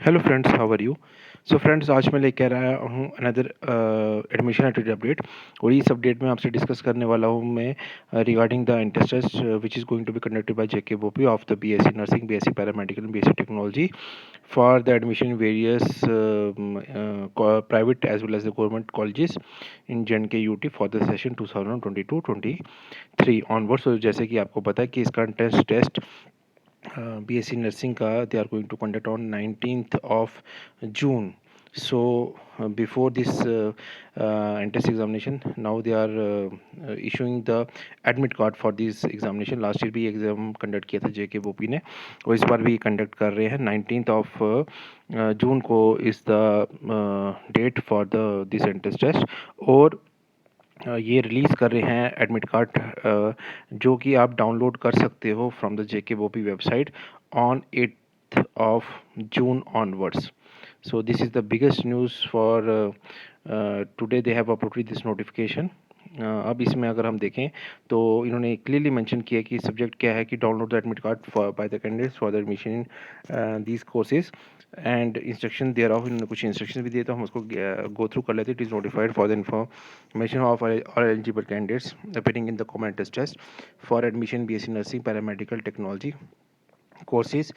Hello friends, how are you. So friends, आज मैं लेकर आया हूँ अनदर एडमिशन एटीट्यूड अपडेट। और इस अपडेट में आपसे डिस्कस करने वाला हूँ मैं regarding the entrance test which is going to be conducted by JK BOPEE of the BSc nursing, BSc paramedical and BSc technology for the admission in various private as well as the government colleges in JNK UT फॉर द सेशन 2022-23 onwards. तो जैसे कि आपको पता है कि इसका entrance test BSc nursing ka they are going to conduct on 19th of June. So before this entrance examination, now they are issuing the admit card for this examination. Last year भी exam conduct किया था JK बोपी ने, और इस बार भी conduct कर रहे हैं। 19th ऑफ जून को is the date for the this entrance test. और ये रिलीज़ कर रहे हैं एडमिट कार्ड जो कि आप डाउनलोड कर सकते हो from the JK Bopi website on 8th of June onwards. So this is the biggest news for today. They have uploaded this notification. अब इसमें अगर हम देखें तो इन्होंने क्लियरली मेंशन किया कि सब्जेक्ट क्या है कि download the admit card for by the candidates for the admission in these courses and instruction thereof. इन्होंने कुछ इंस्ट्रक्शन भी दिए, तो हम उसको गो थ्रू कर लेते हैं। It is notified for the information of all eligible candidates appearing in the common entrance test for admission BSc nursing paramedical technology courses.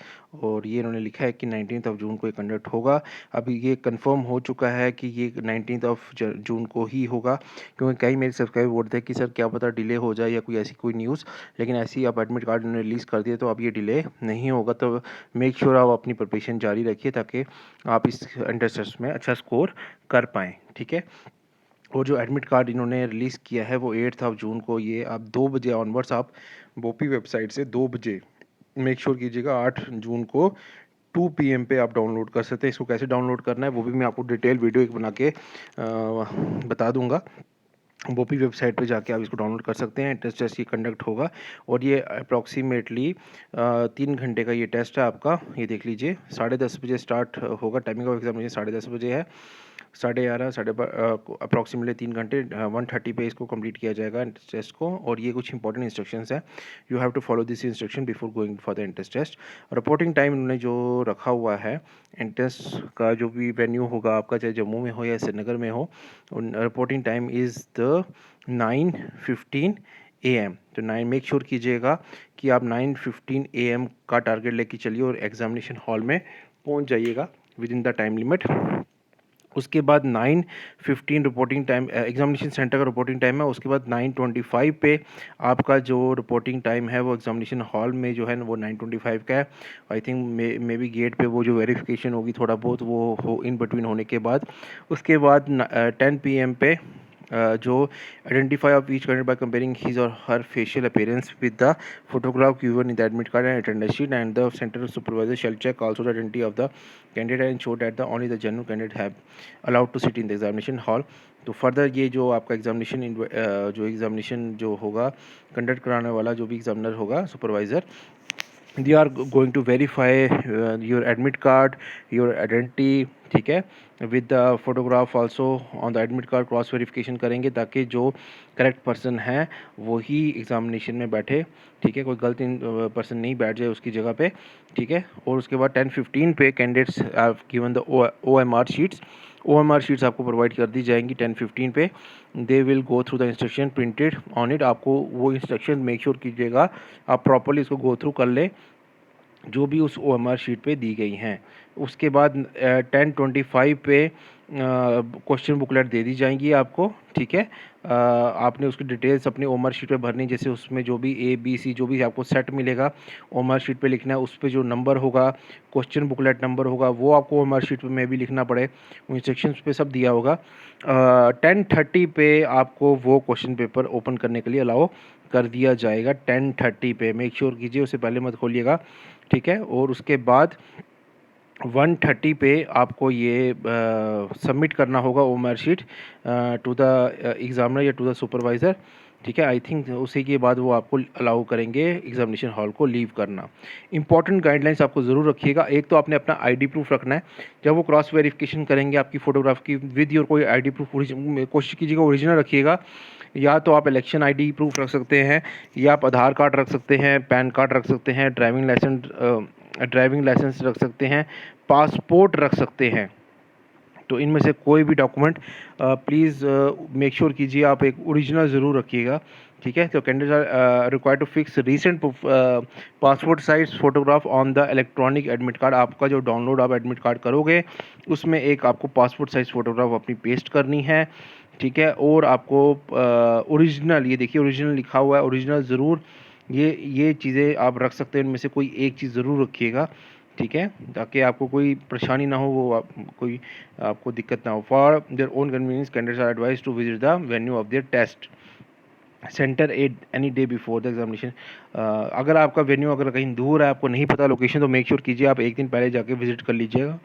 और ये इन्होंने लिखा है कि 19th ऑफ जून को ये कंडक्ट होगा। अब ये कंफर्म हो चुका है कि ये 19th ऑफ जून को ही होगा, क्योंकि कई मेरे सब्सक्राइबर बोलते हैं कि सर क्या पता डिले हो जाए या कोई ऐसी कोई न्यूज़। लेकिन ऐसी आप एडमिट कार्ड उन्होंने रिलीज़ कर दिए, तो अब ये डिले नहीं होगा। तो मेक श्योर आप अपनी प्रिपरेशन जारी रखिए ताकि आप इस एंट्रेंस टेस्ट में अच्छा स्कोर कर पाएँ, ठीक है। और जो एडमिट कार्ड इन्होंने रिलीज़ किया है वो 8th ऑफ जून को, ये आप 2 बजे ऑनवर्ड्स आप बोपी वेबसाइट से 2 बजे मेक श्योर कीजिएगा 8 जून को 2 PM पे आप डाउनलोड कर सकते हैं। इसको कैसे डाउनलोड करना है वो भी मैं आपको डिटेल वीडियो एक बना के बता दूंगा। बोपी वेबसाइट पे जाके आप इसको डाउनलोड कर सकते हैं। टेस्ट ये कंडक्ट होगा और ये अप्रॉक्सीमेटली 3 घंटे का ये टेस्ट है आपका। ये देख लीजिए, 10:30 बजे स्टार्ट होगा। टाइमिंग ऑफ एग्जामिनेशन 10:30 बजे है, 11:30 अप्रॉक्सीमेटली 3 घंटे 1:30 पे इसको कंप्लीट किया जाएगा टेस्ट को। और ये कुछ इंपॉर्टेंट इंस्ट्रक्शंस हैं, you have to follow this instruction before going for the entrance test. Reporting time इन्होंने जो रखा हुआ है एंट्रेंस का, जो भी वेन्यू होगा आपका, चाहे जम्मू में हो या श्रीनगर में हो, reporting time is the 9:15 AM। तो 9 मेक श्योर कीजिएगा कि आप 9:15 AM का टारगेट लेके चलिए और एग्जामिनेशन हॉल में पहुंच जाइएगा with in the time limit. उसके बाद 9:15 रिपोर्टिंग टाइम एग्जामिनेशन सेंटर का रिपोर्टिंग टाइम है। उसके बाद 9:25 पे आपका जो रिपोर्टिंग टाइम है वो एग्जामिनेशन हॉल में जो है वो 9:25 का है। I think maybe gate पे वो जो वेरिफिकेशन होगी थोड़ा बहुत वो हो इन बिटवीन होने के बाद। उसके बाद 10 PM पे जो identify of each candidate by comparing his और her facial appearance with the photograph given in the admit card and attendance sheet, and the center supervisor shall check also the identity of the candidate and ensure that the only the genuine candidate have allowed to sit in the examination hall। तो further ये जो आपका examination जो होगा conduct कराने वाला जो भी एग्जामिनर होगा, supervisor, they are going to verify your admit card, your identity, ठीक है, with the photograph also on the admit card. Cross verification करेंगे ताकि जो करेक्ट पर्सन है वही एग्जामिनेशन में बैठे, ठीक है, कोई गलत पर्सन नहीं बैठ जाए उसकी जगह पे, ठीक है। और उसके बाद 10:15 पे candidates have given the OMR sheets. OMR sheets आपको प्रोवाइड कर दी जाएंगी 10:15 पे। They will go through the instruction printed on it. आपको वो इंस्ट्रक्शन मेक श्योर कीजिएगा आप प्रॉपरली इसको गो थ्रू कर लें जो भी उस OMR शीट पे दी गई हैं। उसके बाद 10:25 पे क्वेश्चन बुकलेट दे दी जाएंगी आपको, ठीक है। आपने उसकी डिटेल्स अपनी OMR शीट पे भरनी, जैसे उसमें जो भी ABC जो भी आपको सेट मिलेगा OMR शीट पे लिखना है। उस पे जो नंबर होगा, क्वेश्चन बुकलेट नंबर होगा, वो आपको OMR शीट पे में भी लिखना पड़े। वो इंस्ट्रक्शंस पे सब दिया होगा। 10:30 पे आपको वो क्वेश्चन पेपर ओपन करने के लिए अलाउ कर दिया जाएगा। 10:30 पे मेक श्योर कीजिए, उससे पहले मत खोलिएगा, ठीक है। और उसके बाद 1:30 पे आपको ये सबमिट करना होगा OMR sheet to the examiner या टू द सुपरवाइज़र, ठीक है। आई थिंक उसी के बाद वो आपको अलाउ करेंगे एग्जामिनेशन हॉल को लीव करना। इंपॉर्टेंट गाइडलाइंस आपको ज़रूर रखिएगा। एक तो आपने अपना ID प्रूफ रखना है। जब वो क्रॉस वेरिफिकेशन करेंगे आपकी फ़ोटोग्राफ की विद योर कोई ID प्रूफ, कोशिश कीजिएगा ओरिजिनल रखिएगा। या तो आप इलेक्शन ID प्रूफ रख सकते हैं, या आप आधार कार्ड रख सकते हैं, पैन कार्ड रख सकते हैं, ड्राइविंग लाइसेंस ड्राइविंग लाइसेंस रख सकते हैं, पासपोर्ट रख सकते हैं। तो इनमें से कोई भी डॉक्यूमेंट प्लीज़ मेक श्योर कीजिए आप एक ओरिजिनल ज़रूर रखिएगा, ठीक है। तो candidates are required to fix recent passport size photograph on the electronic admit card. आपका जो डाउनलोड आप एडमिट कार्ड करोगे उसमें एक आपको पासपोर्ट साइज फोटोग्राफ अपनी पेस्ट करनी है, ठीक है। और आपको ओरिजिनल, ये देखिए ओरिजिनल लिखा हुआ है, ओरिजिनल ज़रूर ये चीज़ें आप रख सकते हैं, इनमें से कोई एक चीज़ ज़रूर रखिएगा, ठीक है, ताकि आपको कोई परेशानी ना हो, वो कोई आपको दिक्कत ना हो। For their own convenience candidates are advise to visit the venue of their test centre any day before the examination. अगर आपका वेन्यू अगर कहीं दूर है, आपको नहीं पता लोकेशन, तो मेक श्योर कीजिए आप एक दिन पहले जाके विजिट कर लीजिएगा,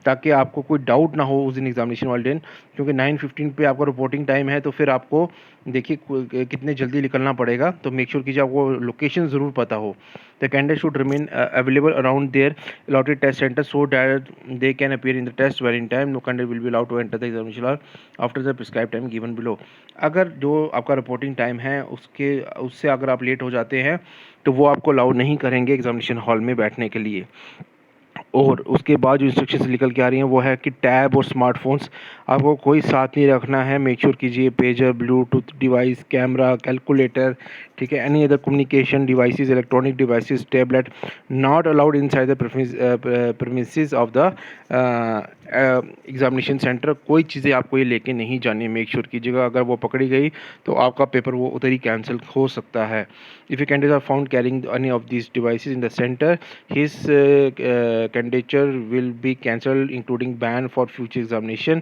ताकि आपको कोई डाउट ना हो उस दिन एग्जामिनेशन वाले दिन, क्योंकि 9:15 पे आपका रिपोर्टिंग टाइम है। तो फिर आपको देखिए कितने जल्दी निकलना पड़ेगा, तो मेक श्योर कीजिए आपको लोकेशन ज़रूर पता हो। The candidate should remain available around their allotted test centre so that they can appear in the test very in time. No candidate will be allowed to enter the examination hall after the prescribe time given below. अगर जो आपका reporting time है उससे अगर आप late हो जाते हैं तो वो आपको अलाउ नहीं करेंगे एग्जामिनेशन हॉल में बैठने के लिए। और उसके बाद जो इंस्ट्रक्शंस निकल के आ रही हैं वो है कि टैब और स्मार्टफोन्स आपको कोई साथ नहीं रखना है। मेक श्योर कीजिए pager, Bluetooth device, camera, calculator, ठीक है, any other communication devices, electronic devices, tablet not allowed inside the premises of the examination centre. कोई चीज़ें आपको ये लेके नहीं जानी, मेक श्योर कीजिएगा, अगर वो पकड़ी गई तो आपका पेपर वो उधर ही कैंसिल हो सकता है। If you candidate are found carrying any of this devices in the centre, his candidature will be cancelled, including ban for future examination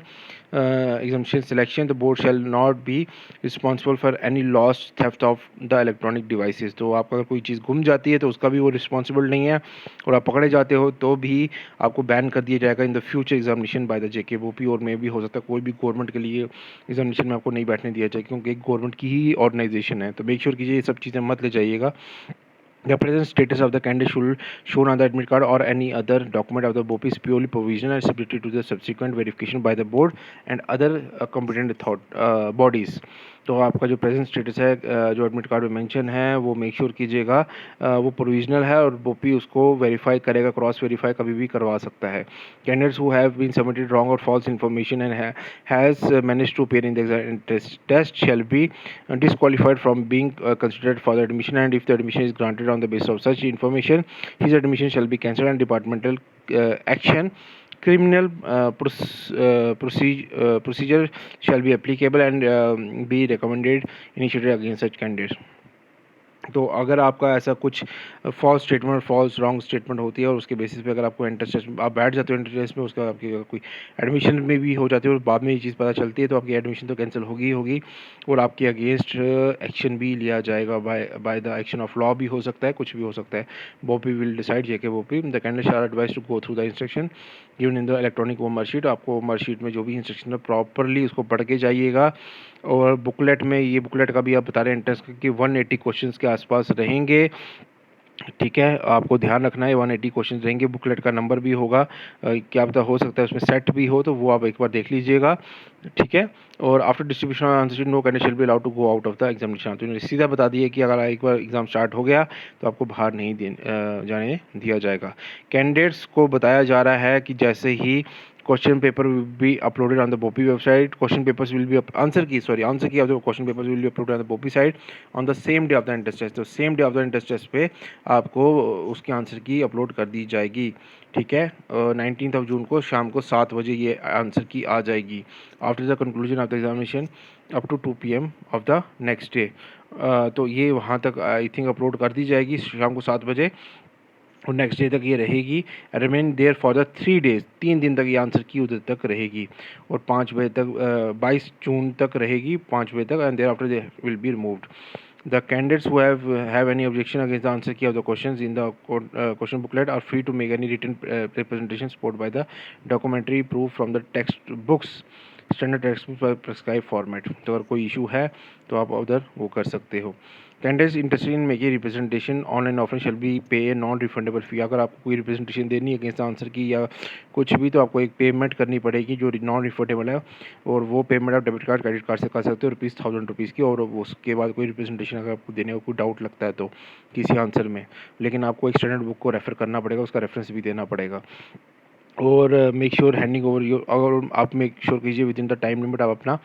selection. The board shall not be responsible for any lost theft of the electronic devices. तो आपका अगर कोई चीज़ गुम जाती है तो उसका भी वो रिस्पॉन्सिबल नहीं है, और आप पकड़े जाते हो तो भी आपको बैन कर दिया जाएगा in the future examination by the JKVOP। और में भी हो सकता है कोई भी गवर्नमेंट के लिए एग्जामिनेशन में आपको नहीं बैठने दिया जाए, क्योंकि एक गवर्नमेंट की ही ऑर्गेनाइजेशन है। तो मेक श्योर कीजिए ये सब चीज़ें मत ले जाइएगा। The present status of the candidate should shown on the admit card or any other document of the BOP is purely provisional and subject to the subsequent verification by the board and other competent bodies. तो आपका जो present status है जो admit card में mention है वो make sure कीजिएगा वो प्रोविजनल है, और बोपी उसको वेरीफाई करेगा, क्रॉस वेरीफाई कभी भी करवा सकता है। Candidates who have been submitted wrong और false information and has managed to appear in the test shall be disqualified from being considered for the admission, and if the admission is granted on the basis of such information, his admission shall be cancelled and departmental action, criminal procedure shall be applicable and be recommended initiated against such candidates. तो अगर आपका ऐसा कुछ false statement, false wrong statement होती है और उसके basis पे अगर आपको एंट्रेंस टेस्ट आप बैठ जाते हो एंट्रेंस टेस्ट में, उसका आपकी कोई एडमिशन में भी हो जाती है और बाद में ये चीज़ पता चलती है, तो आपकी एडमिशन तो कैंसिल होगी ही होगी, और आपके अगेंस्ट एक्शन भी लिया जाएगा, by the action of law भी हो सकता है, कुछ भी हो सकता है। BOPEE will decide, JKVOP। The candidate are advise to go through the instruction given in the electronic homework sheet. आपको होमवर्क शीट में जो भी इंस्ट्रक्शन है प्रॉपरली उसको पढ़ के जाइएगा। और बुकलेट में, ये बुकलेट का भी आप बता रहे हैं एंट्रेंस की 180 क्वेश्चंस के आसपास रहेंगे, ठीक है, आपको ध्यान रखना है 180 क्वेश्चन रहेंगे। बुकलेट का नंबर भी होगा, क्या पता हो सकता है उसमें सेट भी हो, तो वो आप एक बार देख लीजिएगा, ठीक है। और after distribution of answer sheet no candidate shall be allowed to go out of the examination. तो इन्होंने सीधा बता दिया कि अगर एक बार एग्जाम स्टार्ट हो गया तो आपको बाहर नहीं जाने दिया जाएगा। कैंडिडेट्स को बताया जा रहा है कि जैसे ही question paper will be uploaded on the BOPI website, question papers will be answer key of the question papers will be uploaded on the BOPI site on the same day of the entrance test। तो same day of the entrance test पे आपको उसकी answer की upload कर दी जाएगी, ठीक है। 19 जून को शाम को 7 बजे ये आंसर की आ जाएगी after the conclusion of the examination up to 2 PM of the next day. तो ये वहाँ तक आई थिंक अपलोड कर दी जाएगी शाम को 7 बजे, और नेक्स्ट डे तक ये रहेगी, remain there for the 3 days, 3 दिन तक ये आंसर की उधर तक रहेगी, और 5 बजे तक 22 जून तक रहेगी 5 बजे तक, and thereafter they will be removed. The candidates who have any objection against the answer key of the questions in the question booklet are free to make any written representation supported by the documentary proof from the textbooks standard text book prescribe format. तो अगर कोई issue है तो आप उधर वो कर सकते हो। Candidates interested in making representation online offline shall be पे ए नॉन रिफंडेबल फ़ी। अगर आपको कोई रिप्रेजेंटेशन देनी है अगेंस्ट आंसर की या कुछ भी, तो आपको एक पेमेंट करनी पड़ेगी जो नॉन रिफंडेबल है, और वो पेमेंट आप डेबिट कार्ड क्रेडिट कार्ड से कर सकते हो ₹1000 की। और उसके बाद कोई रिप्रेजेंटेशन अगर आपको देने का कोई डाउट लगता है तो किसी आंसर में, लेकिन आपको एक स्टैंडर्ड बुक को रेफ़र करना पड़ेगा, उसका रेफरेंस भी देना पड़ेगा। और make sure handing over your, अगर आप मेक श्योर कीजिए with in the time limit आप अपना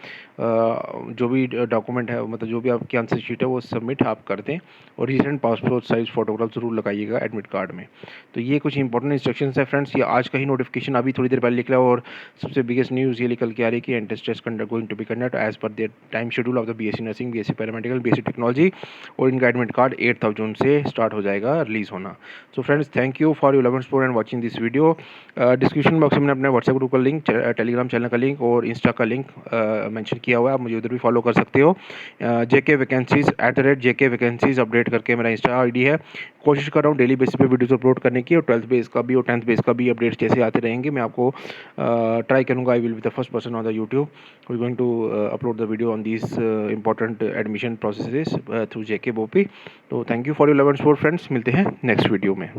जो भी डॉक्यूमेंट है, मतलब जो भी आपकी आंसर शीट है वो सबमिट आप कर दें। और रिसेंट पासपोर्ट साइज फोटोग्राफ ज़रूर लगाइएगा एडमिट कार्ड में। तो ये कुछ इंपॉर्टेंट इंस्ट्रक्शंस है फ्रेंड्स। ये आज का ही नोटिफिकेशन अभी थोड़ी देर पहले निकला, और सबसे बिगेस्ट न्यूज़ ये निकल के आ रही है कि entrance test conduct going to be conduct as per their time schedule of the BSc nursing, BSc paramedical, BSc technology, और इनका एडमिट कार्ड 8 जून से स्टार्ट हो जाएगा रिलीज़ होना। So friends, thank you for your love and support and watching this video. Description box में मैंने अपने WhatsApp group का लिंक, टेलीग्राम चैनल का लिंक और इंस्टा का लिंक मेंशन किया हुआ है, आप मुझे उधर भी फॉलो कर सकते हो। जेके वैकेंसीज @JK वैकेंसीज अपडेट करके मेरा इंस्टा आईडी है। कोशिश कर रहा हूँ डेली बेसिस पे वीडियोस अपलोड करने की, और 12th बेस का भी और 10th बेस का भी अपडेट्स जैसे आते रहेंगे मैं आपको ट्राई करूँगा। I will be the first person on the YouTube who is going to upload the video on this important admission processes through JK BOP। तो thank you for your love and support friends, मिलते हैं next video में।